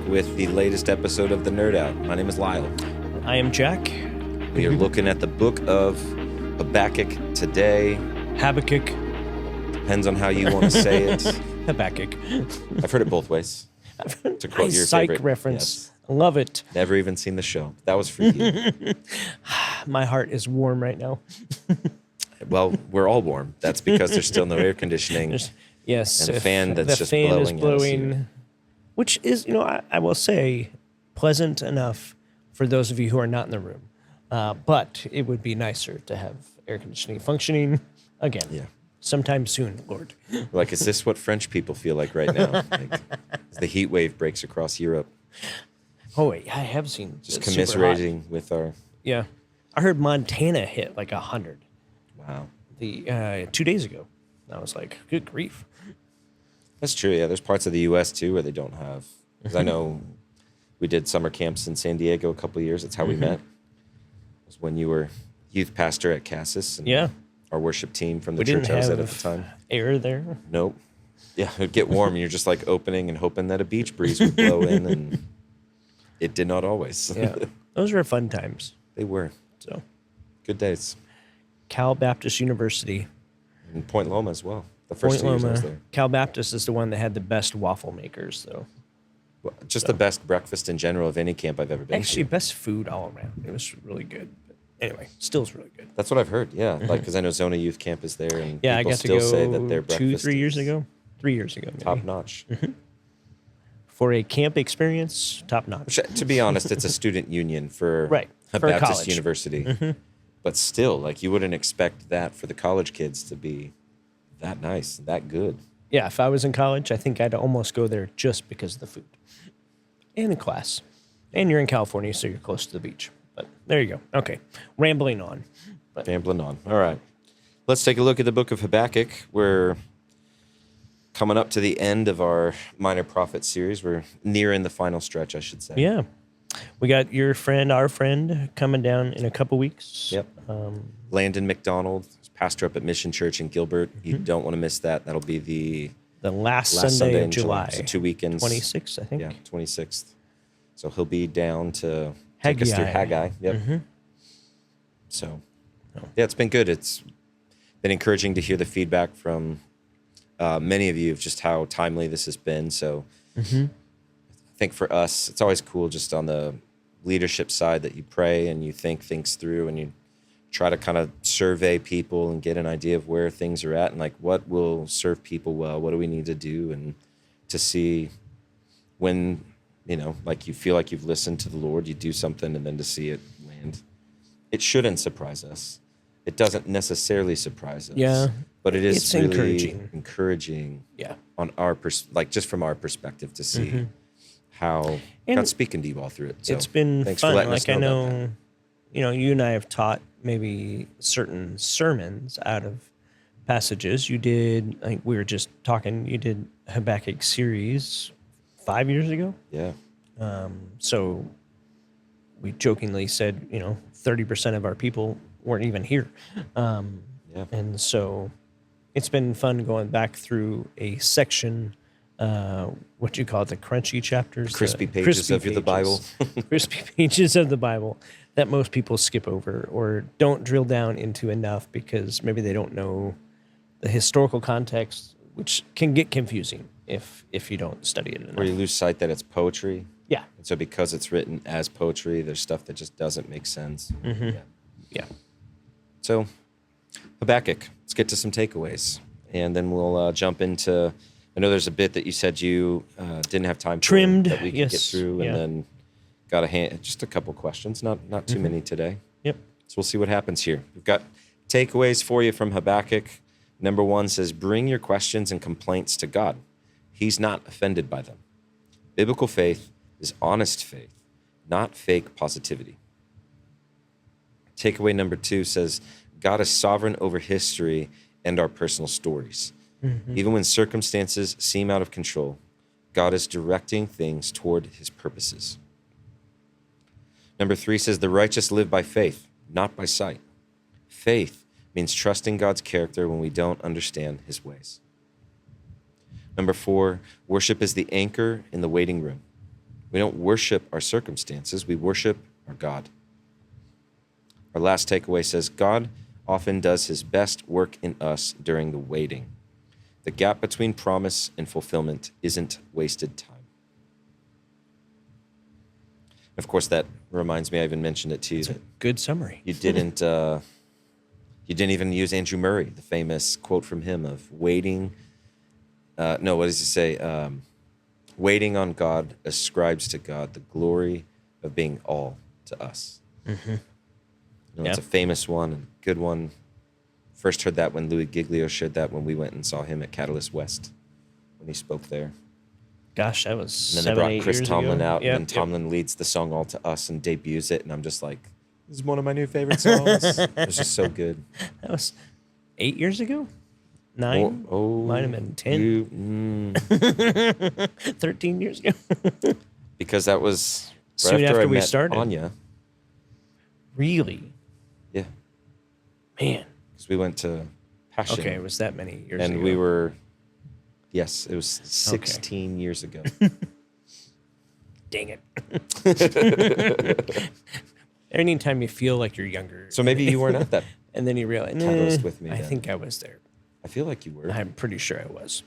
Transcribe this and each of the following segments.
with the latest episode of The Nerd Out. My name is Lyle. I am Jack. We are looking at the Book of Habakkuk today. Habakkuk. Depends on how you want to say it. Habakkuk. I've heard it both ways. To quote Nice your psych favorite reference. Yes. Love it. Never even seen the show. That was for you. My heart is warm right now. Well, we're all warm. That's because there's still no air conditioning. Yes. And a fan that's the just fan blowing is at us blowing, here. which is, I will say, pleasant enough for those of you who are not in the room. But it would be nicer to have air conditioning functioning again. Yeah. Sometime soon, Lord. Like, is this what French people feel like right now? Like, as the heat wave breaks across Europe. Oh, wait, I have seen Just it's super hot. commiserating with our... Yeah. I heard Montana hit like 100 Wow. 2 days ago. I was like, good grief. That's true, yeah. There's parts of the U.S., too, where they don't have... Because I know we did summer camps in San Diego a couple of years. That's how we met. It was when you were youth pastor at Cassis. And Yeah. Our worship team from the We church didn't I was have at the time. air there. Nope. Yeah, it would get warm, and you're just like opening and hoping that a beach breeze would blow in, and it did not always. Yeah. Those were fun times. They were. So, Good days. Cal Baptist University. And Point Loma as well. The first Point 2 years I Loma. was there. Cal Baptist is the one that had the best waffle makers, though. Well, just the best breakfast in general of any camp I've ever been Actually, to. best food all around. It was really good. But anyway, still is really good. That's what I've heard, yeah. Like, because I know Zona Youth Camp is there, and Yeah, I people got to still go say that their breakfast 3 years is ago. 3 years ago, maybe. top notch. For a camp experience, top notch. Which, to be honest, it's a student union for Right, a for a Baptist college. university. But still, like, you wouldn't expect that for the college kids to be that nice, that good. Yeah, if I was in college, I think I'd almost go there just because of the food and the class. And you're in California, so you're close to the beach. But there you go. Okay, rambling on. But Rambling on. All right. Let's take a look at the Book of Habakkuk. We're coming up to the end of our Minor Prophet series. We're nearing the final stretch, I should say. yeah, we got your friend, our friend, coming down in a couple weeks. Yep. Landon McDonald, pastor up at Mission Church in Gilbert. You don't want to miss that. That'll be the The last last Sunday of in July. So 2 weekends. 26th, I think. Yeah, 26th. So he'll be down to take us through Haggai. Haggai. Yep. So, yeah, it's been good. It's been encouraging to hear the feedback from many of you of just how timely this has been. So I think for us, it's always cool just on the leadership side that you pray and you think things through and you try to kind of survey people and get an idea of where things are at and like what will serve people well, what do we need to do, and to see when, like you feel like you've listened to the Lord, you do something and then to see it land. It shouldn't surprise us. It doesn't necessarily surprise us. Yeah. But it is It's really encouraging. encouraging Yeah. on our just from our perspective to see how And God's speaking to you all through it. So It's been thanks fun. for letting us Like I know about that. know, you and I have taught maybe certain sermons out of passages. You did, I think we were just talking, you did Habakkuk series 5 years ago. Yeah. So we jokingly said, 30% of our people weren't even here. Yeah. And so it's been fun going back through a section, what you call it, the crunchy chapters. Crispy the pages of the Bible. crispy pages of the Bible that most people skip over or don't drill down into enough because maybe they don't know the historical context, which can get confusing if you don't study it enough. Where you lose sight that it's poetry. Yeah. And so because it's written as poetry, there's stuff that just doesn't make sense. Yeah. Yeah. So Habakkuk, let's get to some takeaways. And then we'll jump into, I know there's a bit that you said you didn't have time for Trimmed, that we could get yes, through. And yeah. then got just a couple questions, not too many today. Yep. So we'll see what happens here. We've got takeaways for you from Habakkuk. Number 1 says, bring your questions and complaints to God. He's not offended by them. Biblical faith is honest faith, not fake positivity. Takeaway number 2 says, God is sovereign over history and our personal stories. Even when circumstances seem out of control, God is directing things toward his purposes. Number 3 says, the righteous live by faith, not by sight. Faith means trusting God's character when we don't understand his ways. Number 4, worship is the anchor in the waiting room. We don't worship our circumstances. We worship our God. Our last takeaway says, God often does his best work in us during the waiting. The gap between promise and fulfillment isn't wasted time. Of course, that reminds me, I even mentioned it to you. It's a good summary. You didn't even use Andrew Murray, the famous quote from him of waiting. What does he say? Waiting on God ascribes to God the glory of being all to us. Mm-hmm. It's a famous one, a good one. First heard that when Louis Giglio shared that when we went and saw him at Catalyst West when he spoke there. Gosh, that was And then they brought Chris Tomlin out, Yep, and then Tomlin leads the song All to Us and debuts it, and I'm just like, this is one of my new favorite songs. It was just so good. That was 8 years ago? 9? Might have been 10. 13 years ago. Because that was right soon after I we met started. Anya. Really? Yeah. Man. Because we went to Passion. Okay, it was that many years ago. And we were, yes, it was 16 years ago. Dang it. Anytime you feel like you're younger. So maybe you weren't at that. And then you realize, Catalyst with me I then. think I was there. I feel like you were. I'm pretty sure I was.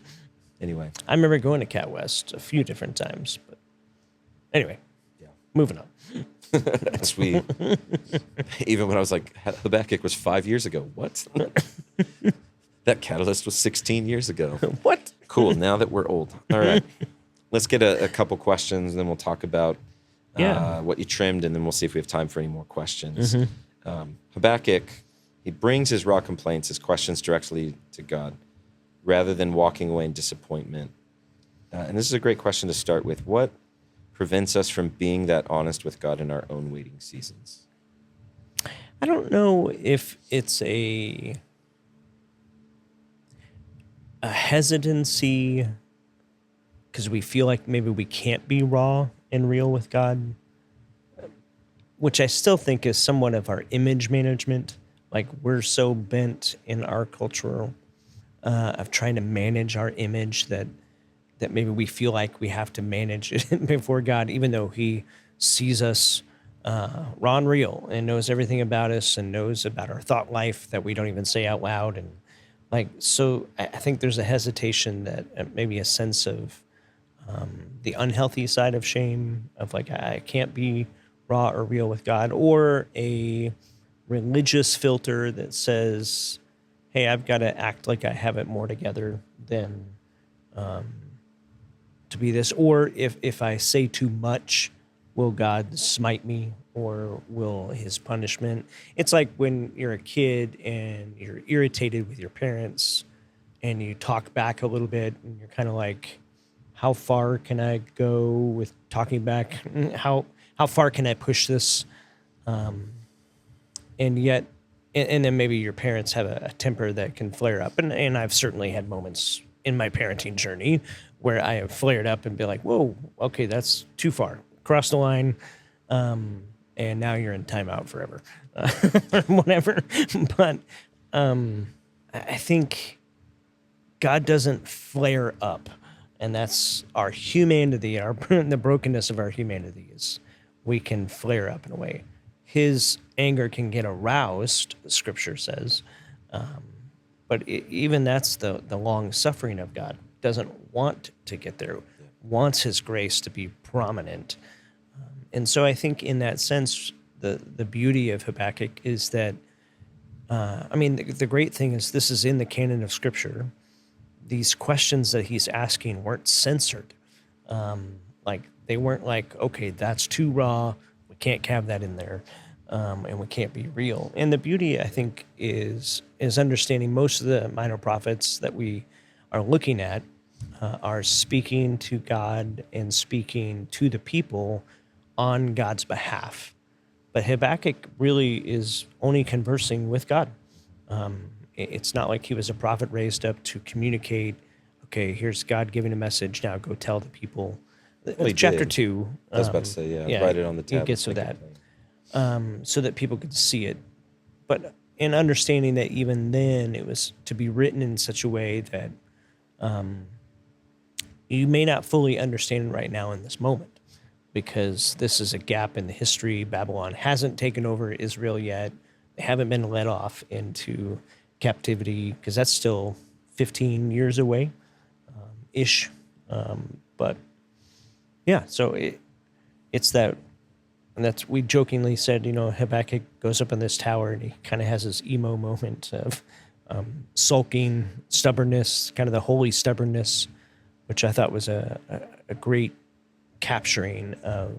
Anyway. I remember going to Cat West a few different times. But anyway, moving on. Sweet. Even when I was like, Habakkuk was 5 years ago. What? That Catalyst was 16 years ago. What? Cool. Now that we're old. All right. Let's get a couple questions, and then we'll talk about what you trimmed, and then we'll see if we have time for any more questions. Habakkuk, he brings his raw complaints, his questions directly to God, rather than walking away in disappointment. And this is a great question to start with. What prevents us from being that honest with God in our own waiting seasons? I don't know if it's a hesitancy because we feel like maybe we can't be raw and real with God, which I still think is somewhat of our image management. Like we're so bent in our culture of trying to manage our image that maybe we feel like we have to manage it before God, even though he sees us raw and real and knows everything about us and knows about our thought life that we don't even say out loud. And so I think there's a hesitation that maybe a sense of the unhealthy side of shame of like, I can't be raw or real with God, or a religious filter that says, hey, I've got to act like I have it more together than to be this. Or if I say too much, will God smite me, or will his punishment? It's like when you're a kid and you're irritated with your parents and you talk back a little bit and you're kind of like, how far can I go with talking back? How far can I push this? And yet, and then maybe your parents have a temper that can flare up. And I've certainly had moments in my parenting journey where I have flared up and be like, whoa, okay, that's too far. Cross the line. And now you're in timeout forever. Whatever. But I think God doesn't flare up. And that's our humanity, the brokenness of our humanity is we can flare up in a way. His anger can get aroused, Scripture says. But even that's the long suffering of God. Doesn't want to get there, wants his grace to be prominent. And so I think in that sense, the beauty of Habakkuk is that, the great thing is this is in the canon of Scripture. These questions that he's asking weren't censored. They weren't like, okay, that's too raw. We can't have that in there. And we can't be real. And the beauty, I think, is understanding most of the minor prophets that we are looking at are speaking to God and speaking to the people on God's behalf. But Habakkuk really is only conversing with God. It's not like he was a prophet raised up to communicate, okay, here's God giving a message, now go tell the people. Well, Chapter 2. I was about to say, write it on the tab. It gets with that. So that people could see it. But in understanding that even then it was to be written in such a way that you may not fully understand right now in this moment. because this is a gap in the history. Babylon hasn't taken over Israel yet. They haven't been led off into captivity because that's still 15 years away, ish. But yeah, so it's that, and that's, we jokingly said, Habakkuk goes up in this tower and he kind of has this emo moment of sulking, stubbornness, kind of the holy stubbornness, which I thought was a great capturing of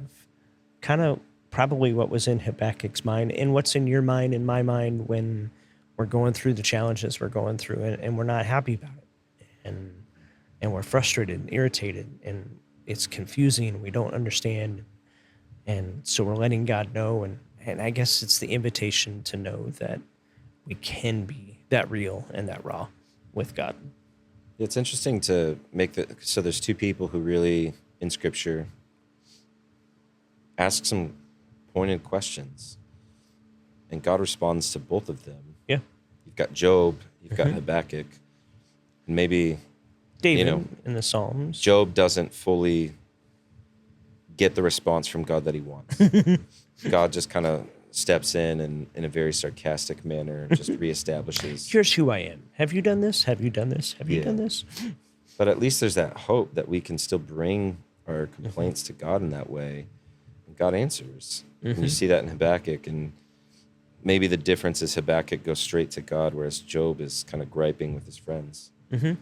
kind of probably what was in Habakkuk's mind and what's in your mind and my mind when we're going through the challenges we're going through, and we're not happy about it, and we're frustrated and irritated, and it's confusing, we don't understand, and so we're letting God know, and I guess it's the invitation to know that we can be that real and that raw with God. It's interesting to make so there's two people who really in Scripture ask some pointed questions, and God responds to both of them. Yeah. You've got Job, you've got Habakkuk, and maybe David in the Psalms. Job doesn't fully get the response from God that he wants. God just kind of steps in a very sarcastic manner, just reestablishes. Here's who I am. Have you done this? Have you done this? Have you done this? But at least there's that hope that we can still bring our complaints to God in that way. And God answers. And you see that in Habakkuk. And maybe the difference is Habakkuk goes straight to God, whereas Job is kind of griping with his friends. And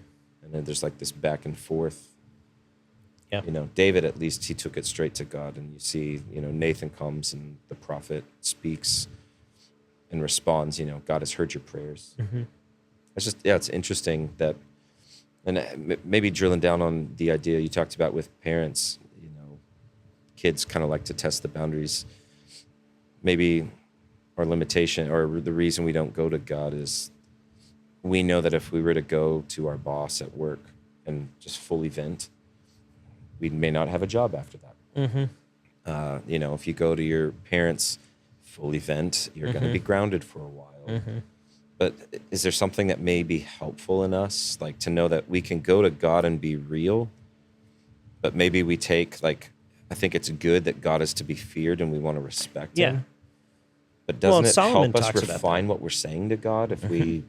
then there's like this back and forth. Yeah. David, at least he took it straight to God. And you see, Nathan comes and the prophet speaks and responds, God has heard your prayers. It's just, it's interesting that, and maybe drilling down on the idea you talked about with parents, kids kind of like to test the boundaries. Maybe our limitation or the reason we don't go to God is we know that if we were to go to our boss at work and just fully vent, we may not have a job after that. If you go to your parents, fully vent, you're going to be grounded for a while. But is there something that may be helpful in us, like to know that we can go to God and be real, but maybe we take, I think it's good that God is to be feared and we want to respect him. But doesn't it Solomon help us talks about refine what we're saying to God if we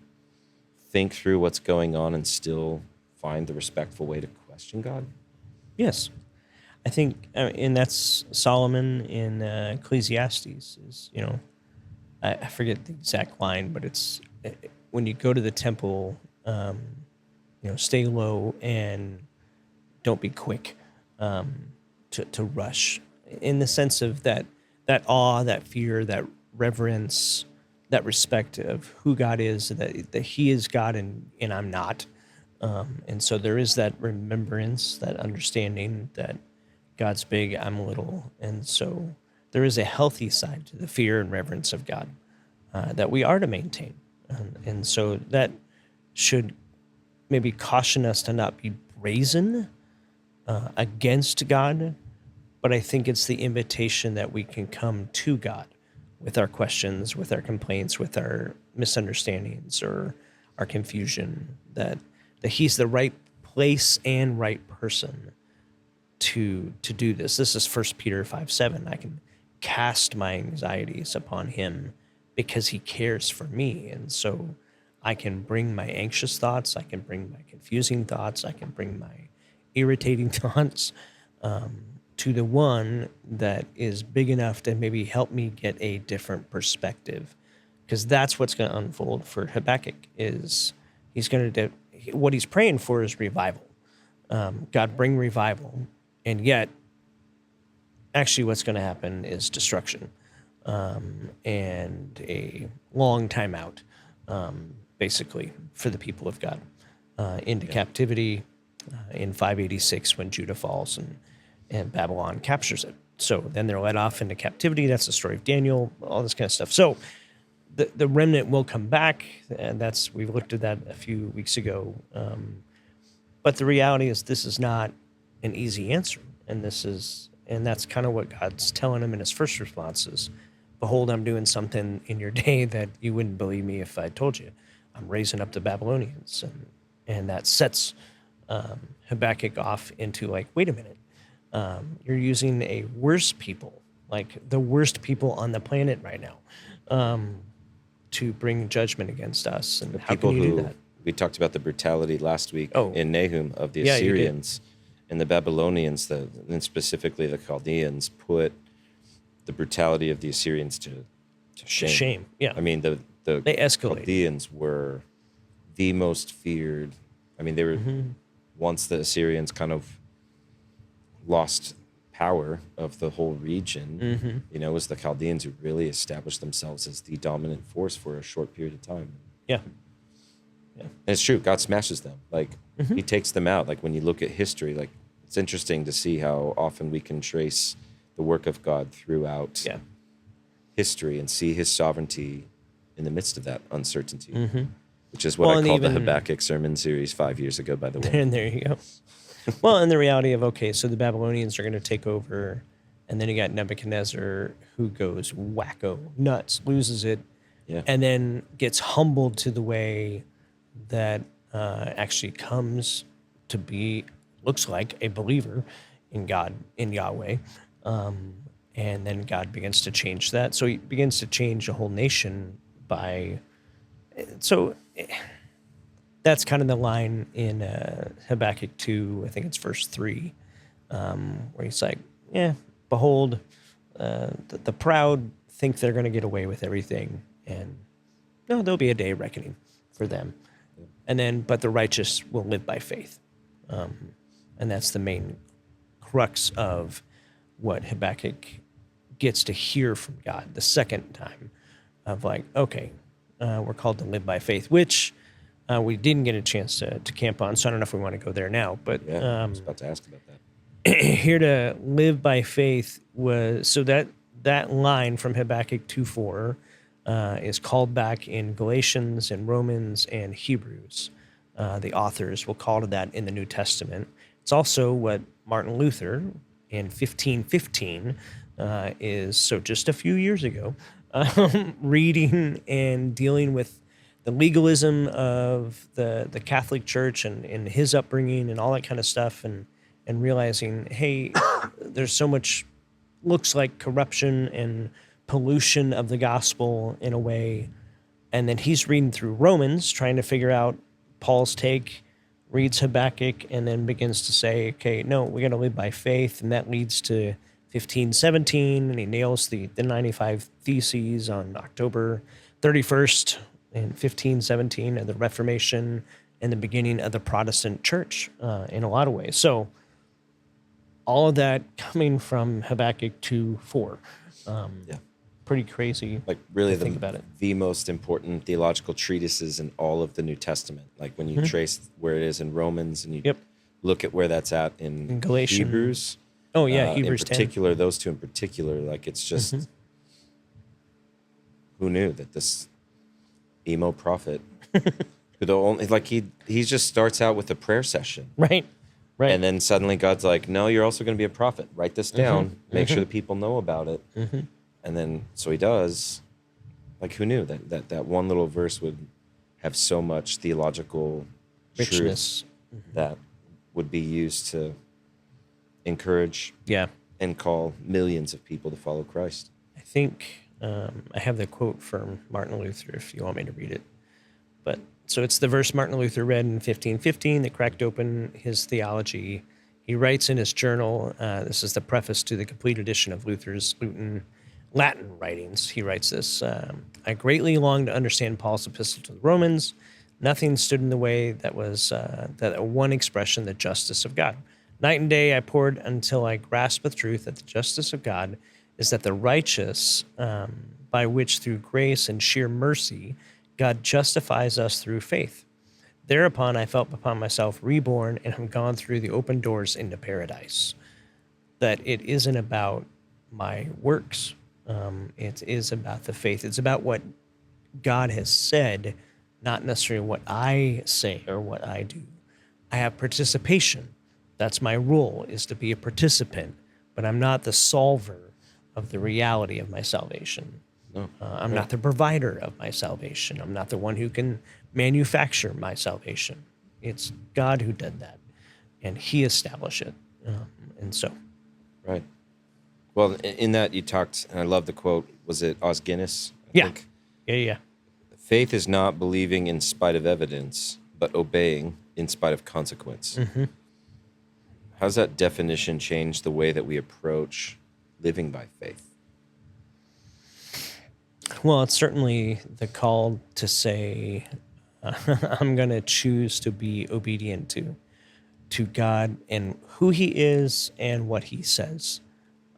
think through what's going on and still find the respectful way to question God? Yes. I think, and that's Solomon in Ecclesiastes is, I forget the exact line, but it's when you go to the temple, stay low and don't be quick to rush, in the sense of that awe, that fear, that reverence, that respect of who God is, that he is God and I'm not. And so there is that remembrance, that understanding that God's big, I'm little. And so there is a healthy side to the fear and reverence of God that we are to maintain. And so that should maybe caution us to not be brazen against God, but I think it's the invitation that we can come to God with our questions, with our complaints, with our misunderstandings or our confusion, that he's the right place and right person to do this. This is 1 Peter 5:7. I can cast my anxieties upon him because he cares for me. And so I can bring my anxious thoughts, I can bring my confusing thoughts, I can bring my irritating thoughts to the one that is big enough to maybe help me get a different perspective. Because that's what's going to unfold for Habakkuk is he's going to what he's praying for is revival. God, bring revival. And yet, actually what's going to happen is destruction and a long time out, basically, for the people of God into captivity in 586 when Judah falls and Babylon captures it. So then they're led off into captivity. That's the story of Daniel, all this kind of stuff. So the remnant will come back, and we looked at that a few weeks ago. But the reality is this is not an easy answer. And that's kind of what God's telling him in his first response is, behold, I'm doing something in your day that you wouldn't believe me if I told you. I'm raising up the Babylonians. And that sets Habakkuk off into wait a minute. You're using a worse people, like the worst people on the planet right now, to bring judgment against us. And how can People you do who that? we talked about the brutality last week Oh. in Nahum of the Yeah, you did. Assyrians and the Babylonians, and specifically the Chaldeans, put the brutality of the Assyrians to shame. Shame, yeah. I mean, the They escalated. Chaldeans were the most feared. I mean, they were once the Assyrians kind of lost power of the whole region. You know, it was the Chaldeans who really established themselves as the dominant force for a short period of time. Yeah. And it's true, God smashes them. Like, he takes them out. Like, when you look at history, like, it's interesting to see how often we can trace the work of God throughout history and see his sovereignty in the midst of that uncertainty, which is what I called the Habakkuk sermon series 5 years ago, by the way. And there you go. Well, and the reality of, okay, so the Babylonians are going to take over, and then you got Nebuchadnezzar, who goes wacko, nuts, loses it, and then gets humbled to the way that actually comes to be, looks like, a believer in God, in Yahweh. And then God begins to change that. So he begins to change a whole nation by... So that's kind of the line in Habakkuk 2, I think it's verse 3, where he's like, behold, the proud think they're going to get away with everything, and no, there'll be a day of reckoning for them. And then, but the righteous will live by faith. And that's the main crux of what Habakkuk gets to hear from God the second time, of like, okay, we're called to live by faith, which we didn't get a chance to camp on, so I don't know if we want to go there now. But I was about to ask about that. Here to live by faith was, so that line from Habakkuk 2:4 is called back in Galatians and Romans and Hebrews. The authors will call to that in the New Testament. It's also what Martin Luther in 1515 is, so just a few years ago, reading and dealing with the legalism of the Catholic Church and his upbringing and all that kind of stuff, and realizing, hey, there's so much, looks like corruption and pollution of the gospel in a way. And then he's reading through Romans, trying to figure out Paul's take, reads Habakkuk, and then begins to say, okay, no, we got to live by faith. And that leads to 1517, and he nails the 95 Theses on October 31st in 1517 of the Reformation and the beginning of the Protestant Church in a lot of ways. So all of that coming from Habakkuk 2:4. Pretty crazy. Like, really, think about it. The most important theological treatises in all of the New Testament. Like, when you trace where it is in Romans and you look at where that's at in Galatians. Hebrews. Oh, yeah, Hebrews in particular, those two in particular, like, it's just, who knew that this emo prophet, who the only, like, he just starts out with a prayer session. Right. And then suddenly God's like, no, you're also going to be a prophet. Write this down. Make sure that people know about it. And then, so he does. Like, who knew that one little verse would have so much theological richness that would be used to encourage and call millions of people to follow Christ. I think I have the quote from Martin Luther, if you want me to read it. But so it's the verse Martin Luther read in 1515 that cracked open his theology. He writes in his journal, this is the preface to the complete edition of Luther's Latin writings. He writes this, I greatly long to understand Paul's epistle to the Romans. Nothing stood in the way that was that one expression, the justice of God. Night and day I poured until I grasped with truth that the justice of God is that the righteous, by which through grace and sheer mercy, God justifies us through faith. Thereupon I felt upon myself reborn and have gone through the open doors into paradise. That it isn't about my works. It is about the faith. It's about what God has said, not necessarily what I say or what I do. I have participation. That's my role, is to be a participant, but I'm not the solver of the reality of my salvation. No. I'm not the provider of my salvation. I'm not the one who can manufacture my salvation. It's God who did that, and he established it. And so Right. Well, in that you talked, and I love the quote. Was it Os Guinness? I Yeah. think. Yeah. Faith is not believing in spite of evidence, but obeying in spite of consequence. Mm-hmm. How's that definition change the way that we approach living by faith? Well, it's certainly the call to say, I'm going to choose to be obedient to God and who He is and what He says.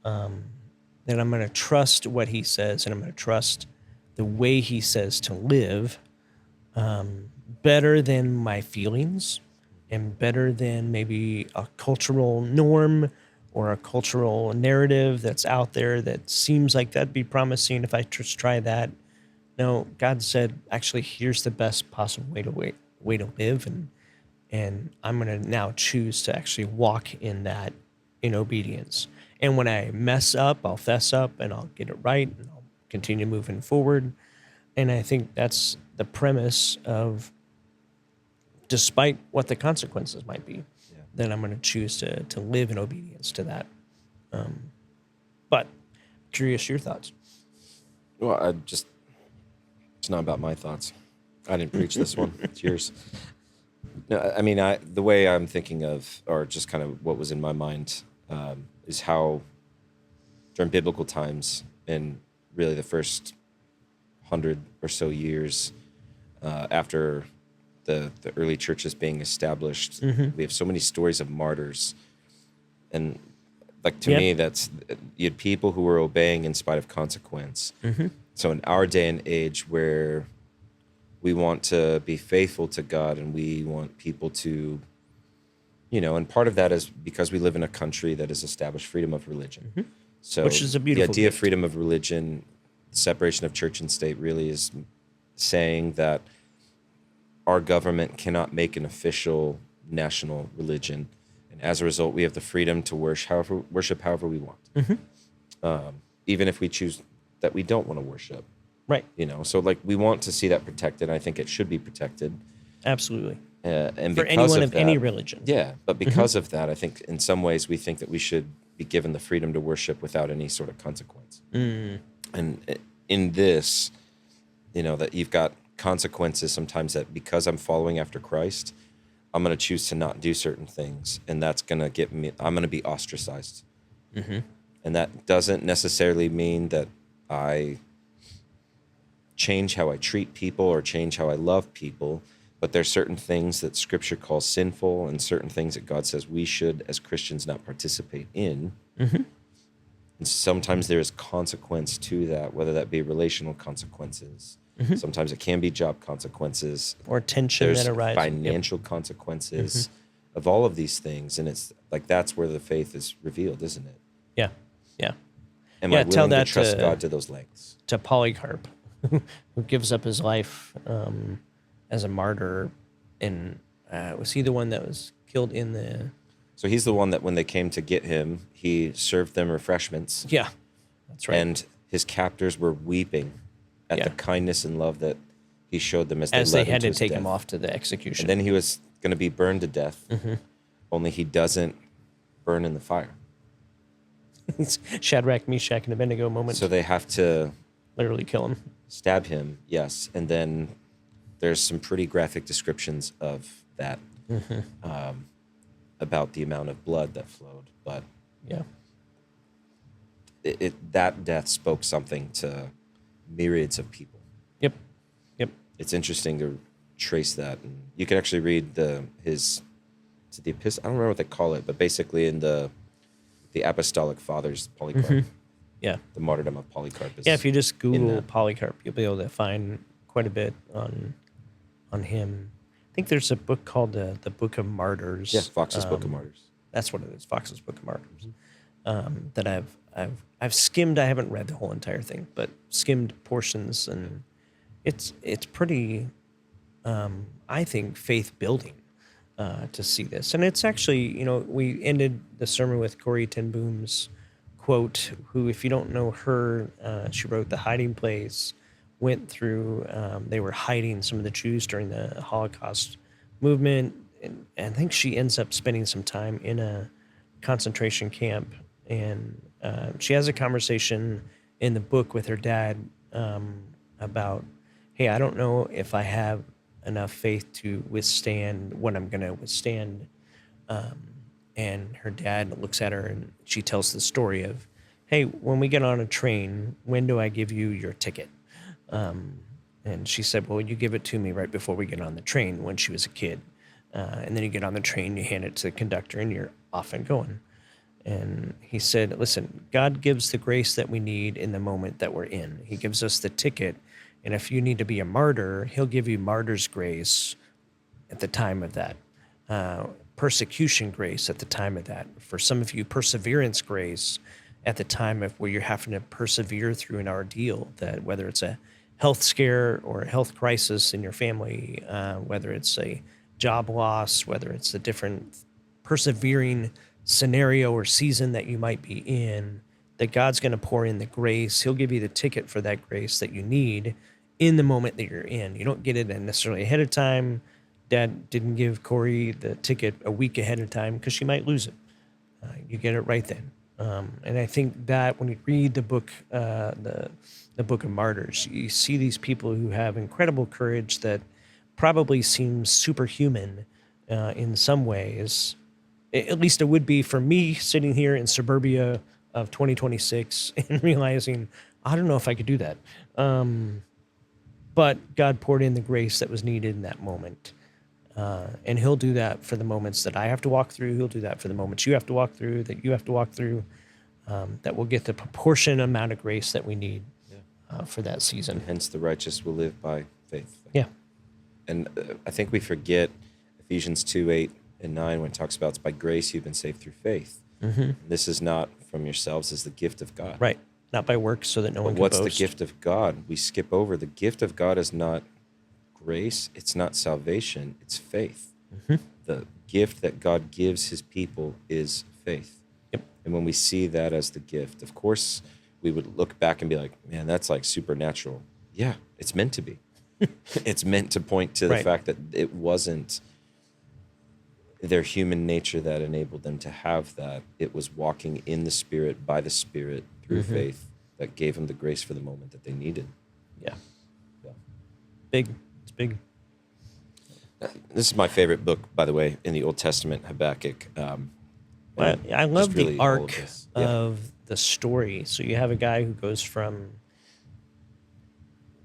That I'm going to trust what He says, and I'm going to trust the way He says to live better than my feelings and better than maybe a cultural norm or a cultural narrative that's out there that seems like that'd be promising if I just try that. No, God said, actually, here's the best possible way to live, and I'm going to now choose to actually walk in that in obedience. And when I mess up, I'll fess up and I'll get it right and I'll continue moving forward. And I think that's the premise of, despite what the consequences might be, then I'm going to choose to live in obedience to that. But curious your thoughts. Well, it's not about my thoughts. I didn't preach this one. It's yours. No, I mean, the way I'm thinking of, or just kind of what was in my mind, is how during biblical times and really the first 100 or so years after the early churches being established, we have so many stories of martyrs. And like to me, that's you had people who were obeying in spite of consequence. So in our day and age where we want to be faithful to God and we want people to, and part of that is because we live in a country that has established freedom of religion. So Which is a beautiful the idea of gift. freedom of religion, separation of church and state really is saying that our government cannot make an official national religion. And as a result, we have the freedom to worship however we want. Even if we choose that we don't want to worship. Right. So like we want to see that protected. I think it should be protected. Absolutely. And For because anyone of of any that- religion. Yeah, but because of that, I think in some ways we think that we should be given the freedom to worship without any sort of consequence. And in this, that you've got consequences sometimes that because I'm following after Christ, I'm going to choose to not do certain things. And that's going to I'm going to be ostracized. And that doesn't necessarily mean that I change how I treat people or change how I love people. But there's certain things that Scripture calls sinful and certain things that God says we should, as Christians, not participate in. And sometimes there is consequence to that, whether that be relational consequences. Sometimes it can be job consequences. Or tension There's that arises. financial consequences of all of these things. And it's like that's where the faith is revealed, isn't it? Yeah. Yeah. Am Yeah, I tell willing to that trust to- God to those lengths? To Polycarp, who gives up his life as a martyr. And was he the one that was killed in the... So he's the one that when they came to get him, he served them refreshments. Yeah, that's right. And his captors were weeping at the kindness and love that he showed them as As they they led him had to to his take death. him off to the execution. And then he was going to be burned to death, only he doesn't burn in the fire. Shadrach, Meshach, and Abednego moment. So they have to Literally kill him. stab him, yes. And then there's some pretty graphic descriptions of that, about the amount of blood that flowed. But Yeah. that death spoke something to myriads of people. Yep. It's interesting to trace that. And you can actually read the epistle. I don't remember what they call it, but basically in the Apostolic Fathers, Polycarp, Yeah. the martyrdom of Polycarp. Is Yeah, if you just Google that. Polycarp, you'll be able to find quite a bit on him. I think there's a book called the Book of Martyrs. Fox's Book of Martyrs. That's what it is, Fox's Book of Martyrs. That I've skimmed. I haven't read the whole entire thing, but skimmed portions, and it's pretty, I think, faith building to see this. And it's actually, we ended the sermon with Corrie ten Boom's quote, who, if you don't know her, she wrote The Hiding Place, went through, they were hiding some of the Jews during the Holocaust movement. And I think she ends up spending some time in a concentration camp and she has a conversation in the book with her dad about, hey, I don't know if I have enough faith to withstand what I'm going to withstand. And her dad looks at her and she tells the story of, hey, when we get on a train, when do I give you your ticket? And she said, well, you give it to me right before we get on the train when she was a kid. And then you get on the train, you hand it to the conductor, and you're off and going. And he said, listen, God gives the grace that we need in the moment that we're in. He gives us the ticket. And if you need to be a martyr, he'll give you martyr's grace at the time of that. Persecution grace at the time of that. For some of you, perseverance grace at the time of where you're having to persevere through an ordeal, that whether it's a health scare or a health crisis in your family, whether it's a job loss, whether it's a different persevering scenario or season that you might be in, that God's going to pour in the grace. He'll give you the ticket for that grace that you need in the moment that you're in. You don't get it necessarily ahead of time. Dad didn't give Corey the ticket a week ahead of time because she might lose it. You get it right then. And I think that when you read the book, the Book of Martyrs, you see these people who have incredible courage that probably seems superhuman in some ways. At least it would be for me sitting here in suburbia of 2026 and realizing, I don't know if I could do that. But God poured in the grace that was needed in that moment. And he'll do that for the moments that I have to walk through. He'll do that for the moments you have to walk through, that you have to walk through, that we'll get the proportion amount of grace that we need for that season. Hence, the righteous will live by faith. Yeah. And I think we forget Ephesians 2:8 and 9 when it talks about it's by grace you've been saved through faith. Mm-hmm. This is not from yourselves, it's the gift of God. Right. Not by works so that no one can what's boast. The gift of God? We skip over. The gift of God is not grace. It's not salvation. It's faith. Mm-hmm. The gift that God gives his people is faith. Yep. And when we see that as the gift, of course, we would look back and be like, man, that's like supernatural. Yeah, it's meant to be. It's meant to point to the fact that it wasn't their human nature that enabled them to have that. It was walking in the Spirit, by the Spirit, through faith, that gave them the grace for the moment that they needed. Yeah. Big. It's big. This is my favorite book, by the way, in the Old Testament, Habakkuk. I love really the arc of the story. So you have a guy who goes from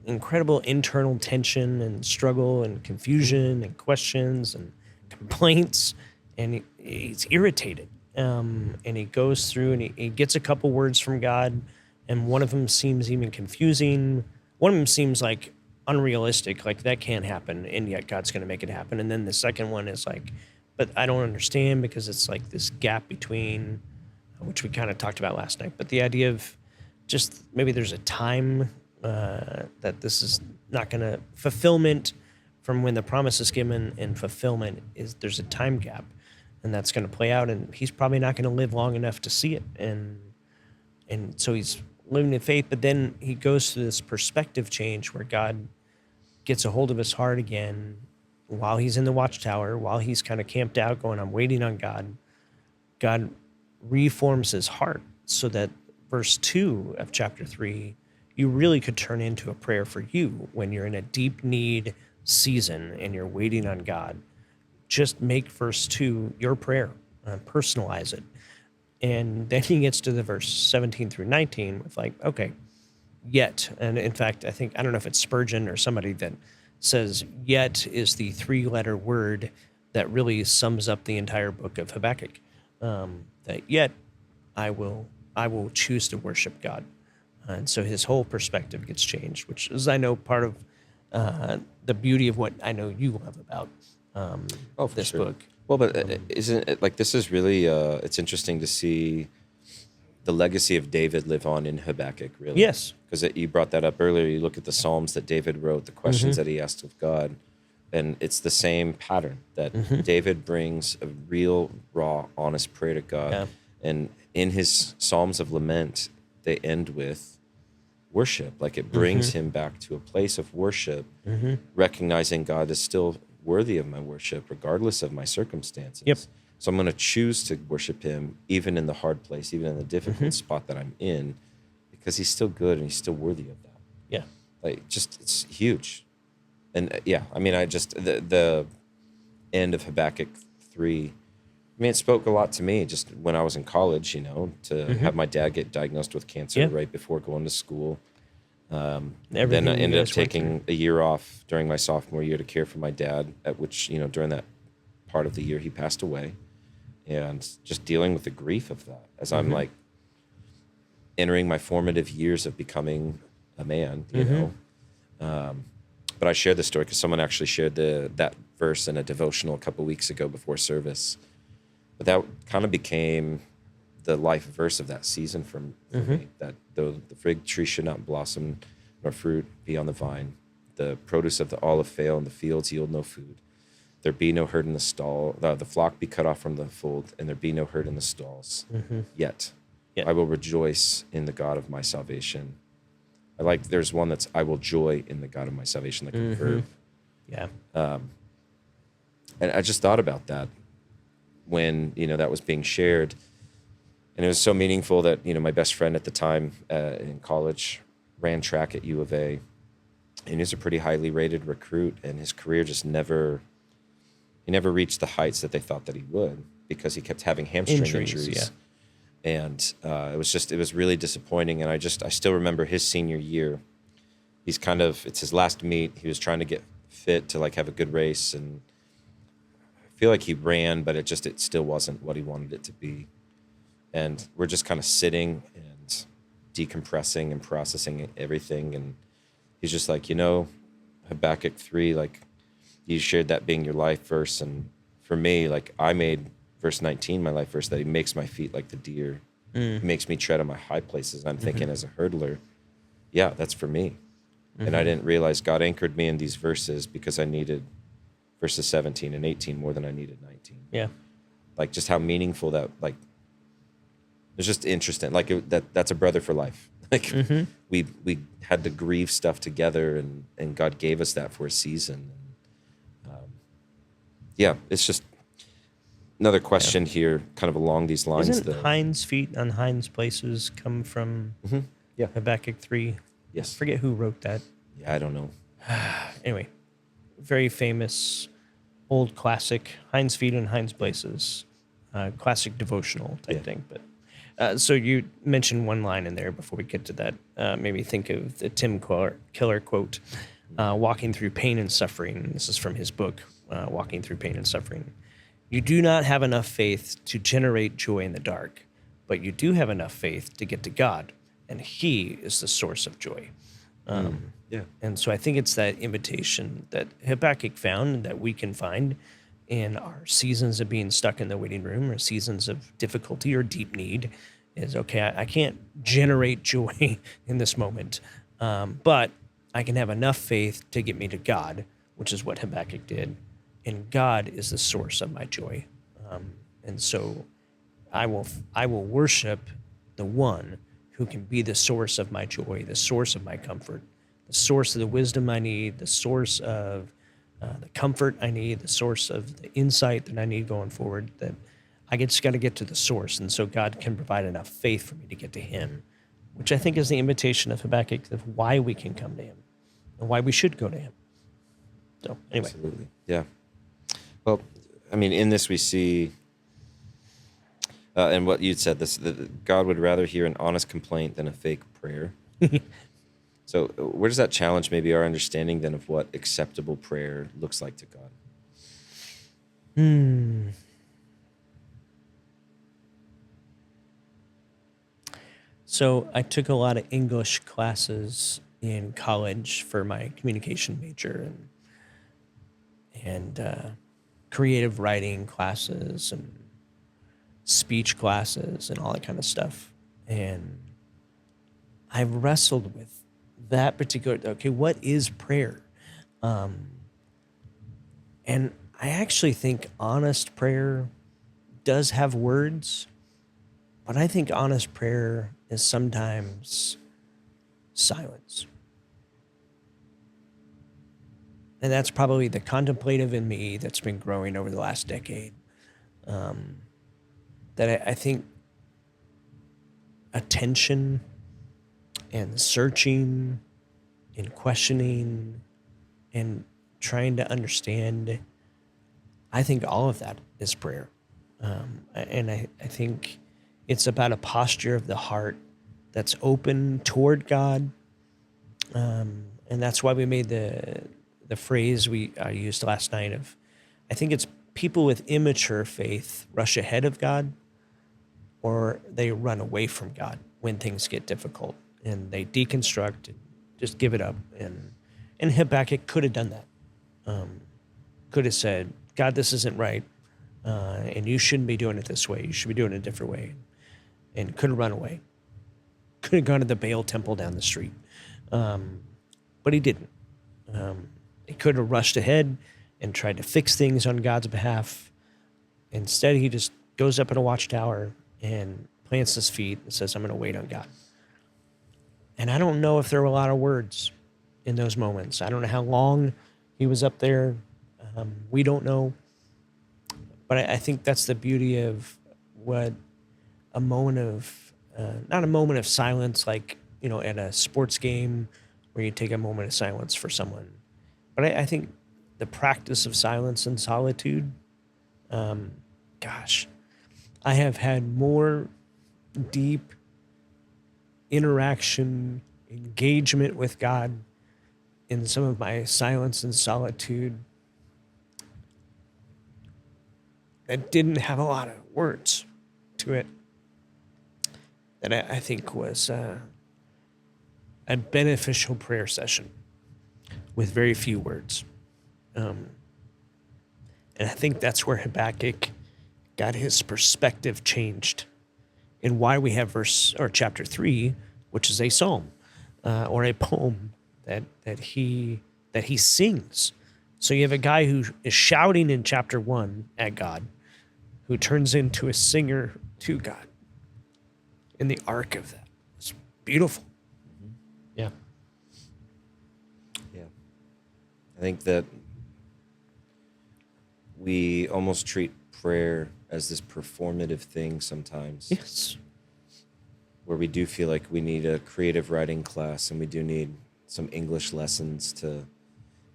incredible internal tension and struggle and confusion and questions and complaints, and he's irritated. And he goes through and he gets a couple words from God, and one of them seems even confusing. One of them seems like unrealistic, like that can't happen, and yet God's going to make it happen. And then the second one is like, but I don't understand, because it's like this gap between, which we kind of talked about last night, but the idea of just maybe there's a time that this is not going to, fulfillment from when the promise is given and fulfillment is, there's a time gap, and that's going to play out, and he's probably not going to live long enough to see it. And so he's living in faith, but then he goes through this perspective change where God gets a hold of his heart again while he's in the Watchtower, while he's kind of camped out going, I'm waiting on God. God reforms his heart so that verse 2 of chapter 3, you really could turn into a prayer for you when you're in a deep need season and you're waiting on God. Just make verse 2 your prayer, personalize it. And then he gets to the verse 17 through 19 with like, okay, yet. And in fact, I don't know if it's Spurgeon or somebody that says yet is the 3-letter word that really sums up the entire book of Habakkuk. That yet I will choose to worship God. And so his whole perspective gets changed, which is, I know, part of the beauty of what I know you love about this book. Well, but isn't it like, this is really, it's interesting to see the legacy of David live on in Habakkuk, really. Yes. Because you brought that up earlier. You look at the Psalms that David wrote, the questions that he asked of God, and it's the same pattern that David brings a real, raw, honest prayer to God. Yeah. And in his Psalms of lament, they end with worship. Like, it brings him back to a place of worship, recognizing God is still worthy of my worship, regardless of my circumstances. Yep. So I'm going to choose to worship him even in the hard place, even in the difficult spot that I'm in, because he's still good and he's still worthy of that. Yeah. Like, just, it's huge. And yeah, I mean, I just, the end of Habakkuk 3, I mean, it spoke a lot to me just when I was in college, you know, to have my dad get diagnosed with cancer right before going to school. Then I ended up taking a year off during my sophomore year to care for my dad, at which, you know, during that part of the year, he passed away. And just dealing with the grief of that as I'm like entering my formative years of becoming a man, you know. But I shared this story because someone actually shared that verse in a devotional a couple weeks ago before service. But that kind of became the life verse of that season for me, that though the fig tree should not blossom nor fruit be on the vine, the produce of the olive fail and the fields yield no food, there be no herd in the stall, the flock be cut off from the fold, and there be no herd in the stalls. Yet I will rejoice in the God of my salvation. I like, there's one that's, I will joy in the God of my salvation, like a verb. Yeah. And I just thought about that when, you know, that was being shared. And it was so meaningful that, you know, my best friend at the time in college ran track at U of A. And he was a pretty highly rated recruit. And his career just never reached the heights that they thought that he would, because he kept having hamstring injuries. Yeah. And it was really disappointing. And I still remember his senior year. It's his last meet. He was trying to get fit to like have a good race. And I feel like he ran, but it still wasn't what he wanted it to be. And we're just kind of sitting and decompressing and processing everything. And he's just like, you know, Habakkuk 3, like, you shared that being your life verse. And for me, like, I made verse 19 my life verse, that he makes my feet like the deer. He makes me tread on my high places. And I'm thinking as a hurdler, yeah, that's for me. And I didn't realize God anchored me in these verses because I needed verses 17 and 18 more than I needed 19. Yeah. Like, just how meaningful that, like, it's just interesting. Like, that's a brother for life. Like, we had to grieve stuff together, and God gave us that for a season. Yeah, it's just another question here, kind of along these lines. Isn't hinds feet on hinds places come from Habakkuk 3? Yes. I forget who wrote that. Yeah, I don't know. Anyway, very famous old classic, hinds feet on hinds places, classic devotional type thing. But so you mentioned one line in there before we get to that. Made me think of the Tim Keller quote, walking through pain and suffering. This is from his book, Walking Through Pain and Suffering. You do not have enough faith to generate joy in the dark, but you do have enough faith to get to God, and He is the source of joy. And so I think it's that invitation that Habakkuk found and that we can find in our seasons of being stuck in the waiting room or seasons of difficulty or deep need is, okay, I can't generate joy in this moment, but I can have enough faith to get me to God, which is what Habakkuk did. And God is the source of my joy. And so I will worship the one who can be the source of my joy, the source of my comfort, the source of the wisdom I need, the source of the comfort I need, the source of the insight that I need going forward, that I just got to get to the source. And so God can provide enough faith for me to get to Him, which I think is the invitation of Habakkuk of why we can come to Him and why we should go to Him. So anyway. Absolutely. Yeah. Well, I mean, in this we see, and what you'd said, that God would rather hear an honest complaint than a fake prayer. So where does that challenge maybe our understanding then of what acceptable prayer looks like to God? So I took a lot of English classes in college for my communication major and creative writing classes and speech classes and all that kind of stuff. And I wrestled with that particular, okay, what is prayer? And I actually think honest prayer does have words, but I think honest prayer is sometimes silence. And that's probably the contemplative in me that's been growing over the last decade. that I think attention and searching and questioning and trying to understand, I think all of that is prayer. And I think it's about a posture of the heart that's open toward God. And that's why we made the phrase we used last night of, I think it's people with immature faith rush ahead of God, or they run away from God when things get difficult, and they deconstruct and just give it up. And Habakkuk could have done that. Could have said, God, this isn't right, and you shouldn't be doing it this way. You should be doing it a different way. And could have run away. Could have gone to the Baal temple down the street. But he didn't. He could have rushed ahead and tried to fix things on God's behalf. Instead, he just goes up in a watchtower and plants his feet and says, I'm going to wait on God. And I don't know if there were a lot of words in those moments. I don't know how long he was up there. We don't know. But I think that's the beauty of what a moment of, not a moment of silence like, at a sports game where you take a moment of silence for someone. But I think the practice of silence and solitude, gosh, I have had more deep interaction, engagement with God in some of my silence and solitude that didn't have a lot of words to it, that I think was a beneficial prayer session with very few words. And I think that's where Habakkuk got his perspective changed, and why we have chapter 3, which is a psalm or a poem that he sings. So you have a guy who is shouting in chapter 1 at God, who turns into a singer to God in the arc of that. It's beautiful. Mm-hmm. Yeah. Yeah. I think that we almost treat prayer as this performative thing sometimes. Yes. Where we do feel like we need a creative writing class, and we do need some English lessons to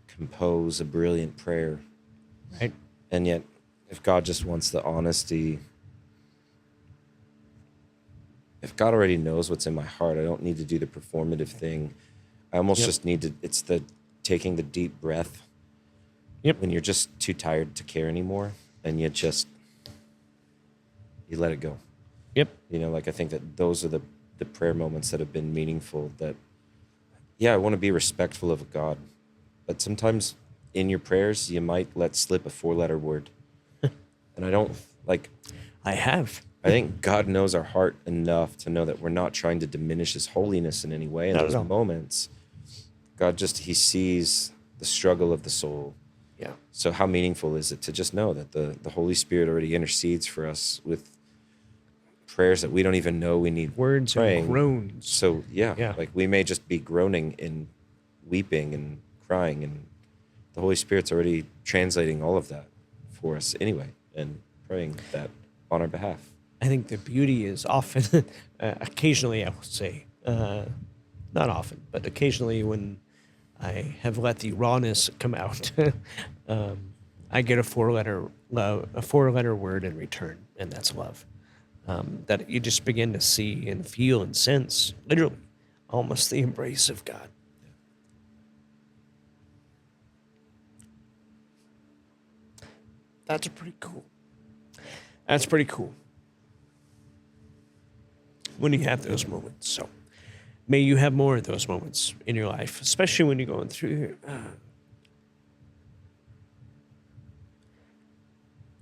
compose a brilliant prayer. Right. And yet, if God just wants the honesty, if God already knows what's in my heart, I don't need to do the performative thing. I almost just need to, it's the taking the deep breath. Yep. When you're just too tired to care anymore, and you let it go. Yep. I think that those are the prayer moments that have been meaningful. That, yeah, I want to be respectful of God, but sometimes in your prayers, you might let slip a 4-letter word. And I don't I think God knows our heart enough to know that we're not trying to diminish his holiness in any way in those moments. God he sees the struggle of the soul. Yeah. So how meaningful is it to just know that the Holy Spirit already intercedes for us with prayers that we don't even know we need words praying. And groans. So we may just be groaning and weeping and crying, and the Holy Spirit's already translating all of that for us anyway, and praying that on our behalf. I think the beauty is often, occasionally I would say, not often, but occasionally when I have let the rawness come out, I get a 4-letter word in return, and that's love. That you just begin to see and feel and sense, literally, almost the embrace of God. That's pretty cool. That's pretty cool when you have those moments. So may you have more of those moments in your life, especially when you're going through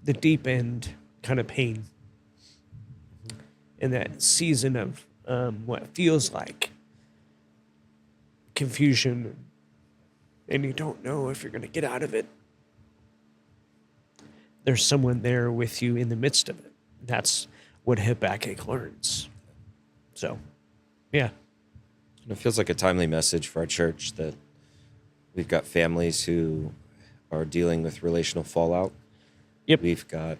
the deep end kind of pain in that season of what feels like confusion, and you don't know if you're going to get out of it. There's someone there with you in the midst of it. That's what Habakkuk learns. So, yeah. It feels like a timely message for our church that we've got families who are dealing with relational fallout. Yep. We've got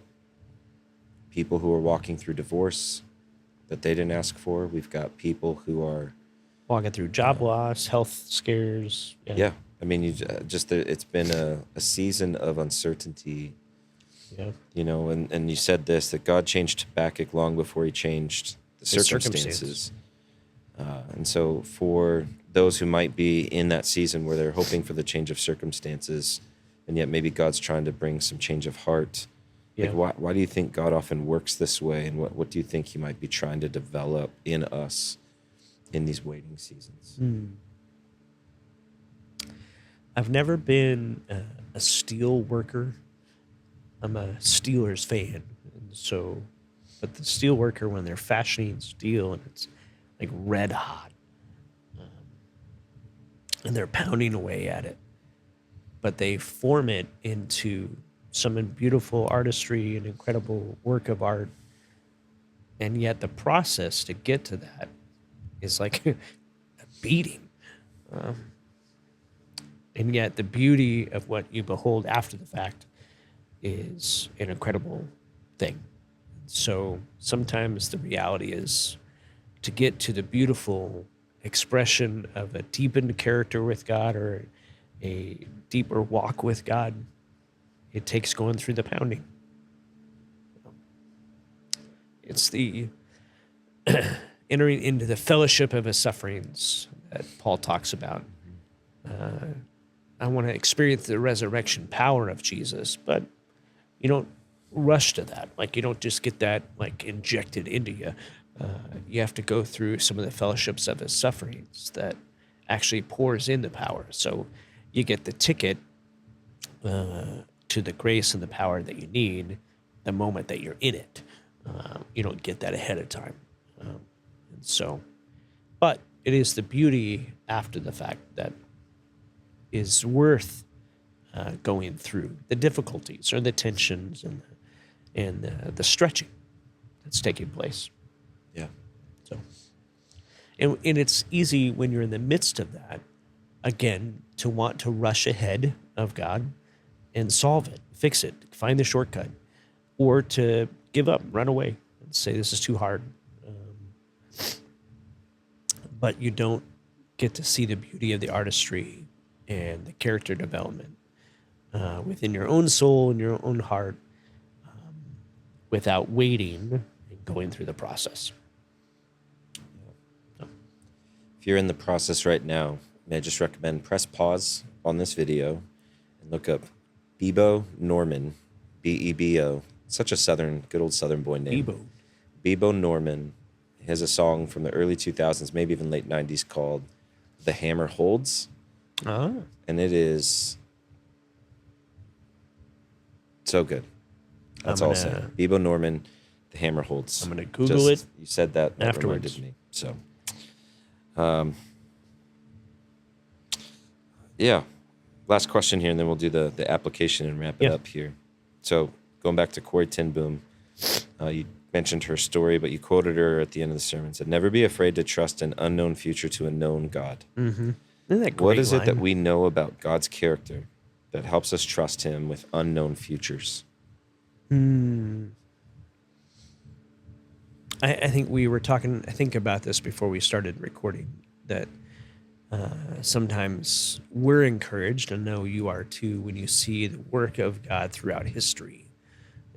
people who are walking through divorce that they didn't ask for. We've got people who are Walking through job loss, health scares. yeah. I mean, it's been a season of uncertainty, Yeah. and you said this, that God changed Habakkuk long before he changed the circumstances. And so for those who might be in that season where they're hoping for the change of circumstances, and yet maybe God's trying to bring some change of heart, Yeah. like why do you think God often works this way? And what do you think he might be trying to develop in us in these waiting seasons? I've never been a steel worker. I'm a Steelers fan. And but the steel worker, when they're fashioning steel and it's like red hot, and they're pounding away at it, but they form it into some beautiful artistry and incredible work of art. And yet the process to get to that is like a beating. And yet the beauty of what you behold after the fact is an incredible thing. So sometimes the reality is to get to the beautiful expression of a deepened character with God or a deeper walk with God, it takes going through the pounding. It's the entering into the fellowship of his sufferings that Paul talks about. I want to experience the resurrection power of Jesus, but you don't rush to that. Like, you don't just get that like injected into you. You have to go through some of the fellowships of his sufferings that actually pours in the power. So you get the ticket to the grace and the power that you need the moment that you're in it. You don't get that ahead of time. But it is the beauty after the fact that is worth going through the difficulties or the tensions and the stretching that's taking place. Yeah. So, and it's easy when you're in the midst of that, again, to want to rush ahead of God and solve it, fix it, find the shortcut, or to give up, run away, and say this is too hard. But you don't get to see the beauty of the artistry and the character development within your own soul and your own heart without waiting and going through the process. If you're in the process right now, may I just recommend press pause on this video and look up Bebo Norman, B-E-B-O. Such a good old Southern boy name. Bebo Norman. He has a song from the early 2000s, maybe even late 90s, called The Hammer Holds. Oh. And it is so good. That's all I'll say. Bebo Norman, The Hammer Holds. I'm going to Google it. You said that afterwards. Reminded me. So, yeah. Last question here, and then we'll do the application and wrap it up here. So, going back to Corrie ten Boom, you mentioned her story, but you quoted her at the end of the sermon. Said, "Never be afraid to trust an unknown future to a known God." Mm-hmm. Isn't that great What is line? it that we know about God's character that helps us trust him with unknown futures? I think we were talking, about this before we started recording, that sometimes we're encouraged, and I know you are too, when you see the work of God throughout history.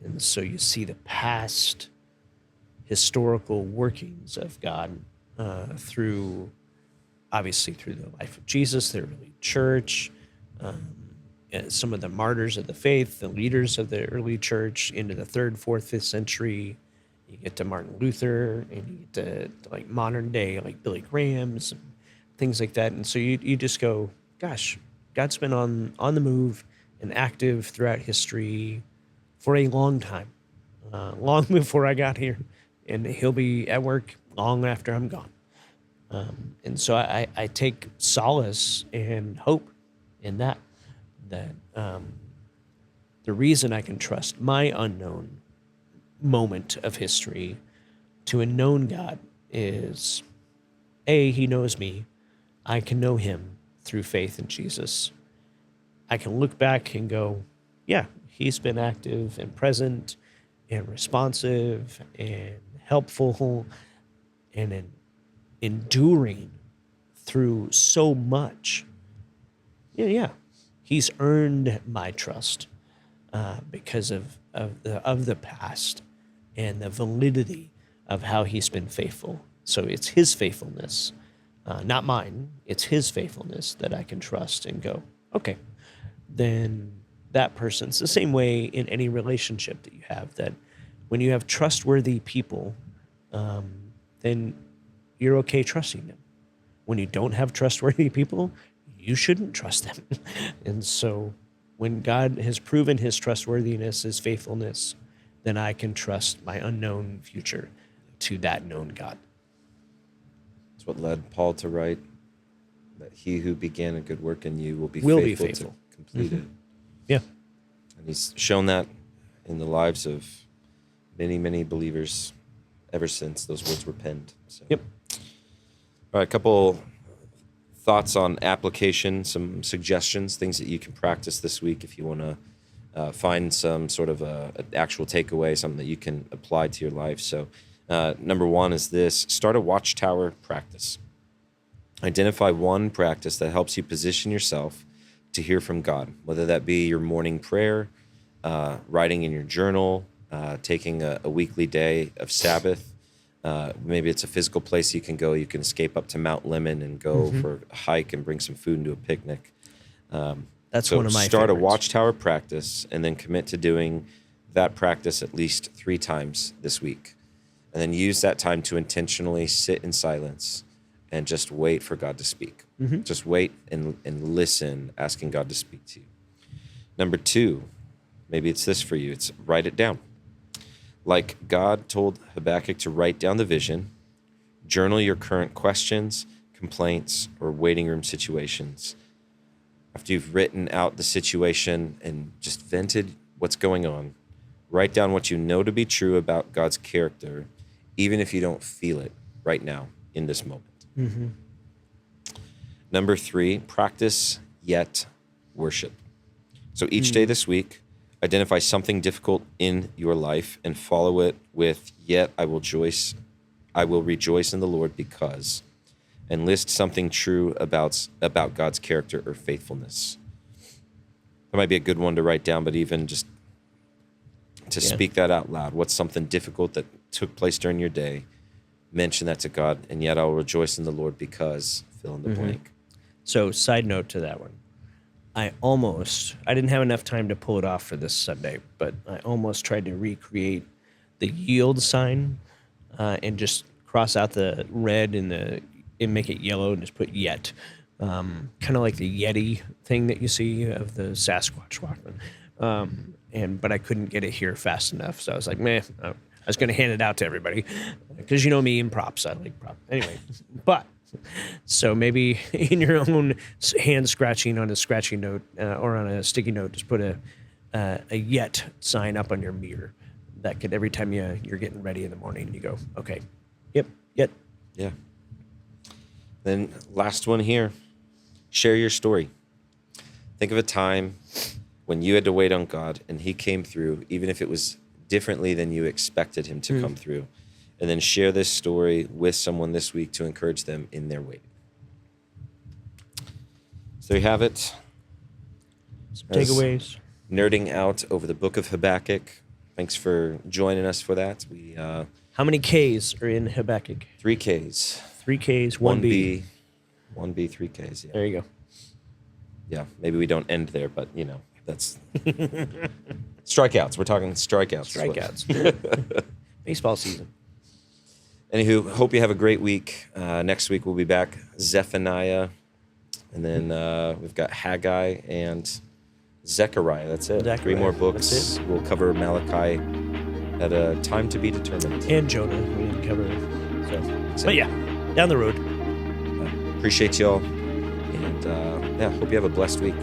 And so you see the past historical workings of God through the life of Jesus, the early church, some of the martyrs of the faith, the leaders of the early church into the 3rd, 4th, 5th century. You get to Martin Luther, and you get to like modern day, like Billy Graham's, and things like that. And so you just go, gosh, God's been on the move and active throughout history for a long time, long before I got here, and he'll be at work long after I'm gone. And so I take solace and hope in that the reason I can trust my unknown moment of history to a known God is, A, he knows me. I can know him through faith in Jesus. I can look back and go, yeah, he's been active and present and responsive and helpful and enduring through so much. Yeah. He's earned my trust because of the past and the validity of how he's been faithful. So it's his faithfulness, not mine. It's his faithfulness that I can trust and go, okay, then that person's the same way in any relationship that you have, that when you have trustworthy people, then you're okay trusting them. When you don't have trustworthy people, you shouldn't trust them. And so when God has proven his trustworthiness, his faithfulness, then I can trust my unknown future to that known God. It's what led Paul to write that he who began a good work in you will be faithful to complete it. Yeah. And he's shown that in the lives of many, many believers ever since those words were penned. So. Yep. All right, a couple thoughts on application, some suggestions, things that you can practice this week if you want to find some sort of an actual takeaway, something that you can apply to your life. So number one is this: start a Watchtower practice. Identify one practice that helps you position yourself to hear from God, whether that be your morning prayer, writing in your journal, taking a weekly day of Sabbath. Maybe it's a physical place you can go. You can escape up to Mount Lemon and go for a hike and bring some food and do a picnic. That's so one of my start favorites. a Watchtower practice and then commit to doing that practice at least 3 times this week. And then use that time to intentionally sit in silence and just wait for God to speak. Just wait and listen, asking God to speak to you. Number 2, maybe it's this for you. It's write it down. Like God told Habakkuk to write down the vision, journal your current questions, complaints, or waiting room situations. After you've written out the situation and just vented what's going on, write down what you know to be true about God's character, even if you don't feel it right now in this moment. Number 3, practice yet worship. So each day this week, identify something difficult in your life and follow it with, yet I will rejoice in the Lord because, and list something true about God's character or faithfulness. That might be a good one to write down, but even just to speak that out loud. What's something difficult that took place during your day? Mention that to God, and yet I will rejoice in the Lord because, fill in the blank. So side note to that one. I didn't have enough time to pull it off for this Sunday, but I almost tried to recreate the yield sign and just cross out the red and make it yellow and just put yet. Kind of like the Yeti thing that you see of the Sasquatch Walkman. But I couldn't get it here fast enough. So I was like, I was going to hand it out to everybody because you know me in props. I like props. Anyway, so maybe in your own hand scratching on a scratchy note or on a sticky note, just put a yet sign up on your mirror. That could, every time you're getting ready in the morning, you go, okay, yep, yet. Yeah. Then last one here, share your story. Think of a time when you had to wait on God and he came through, even if it was differently than you expected him to come through. And then share this story with someone this week to encourage them in their waiting. So there you have it. Some takeaways. Nerding out over the Book of Habakkuk. Thanks for joining us for that. How many Ks are in Habakkuk? 3 Ks. 3 Ks, 1 B. 1 B, 3 Ks. Yeah. There you go. Yeah, maybe we don't end there, but that's strikeouts. We're talking strikeouts. Strikeouts. Baseball season. Anywho, hope you have a great week. Next week we'll be back, Zephaniah, and then we've got Haggai and Zechariah. That's it. Zechariah. 3 more books. That's it. We'll cover Malachi at a time to be determined. And Jonah, we didn't cover. But yeah, down the road. Appreciate y'all, and hope you have a blessed week.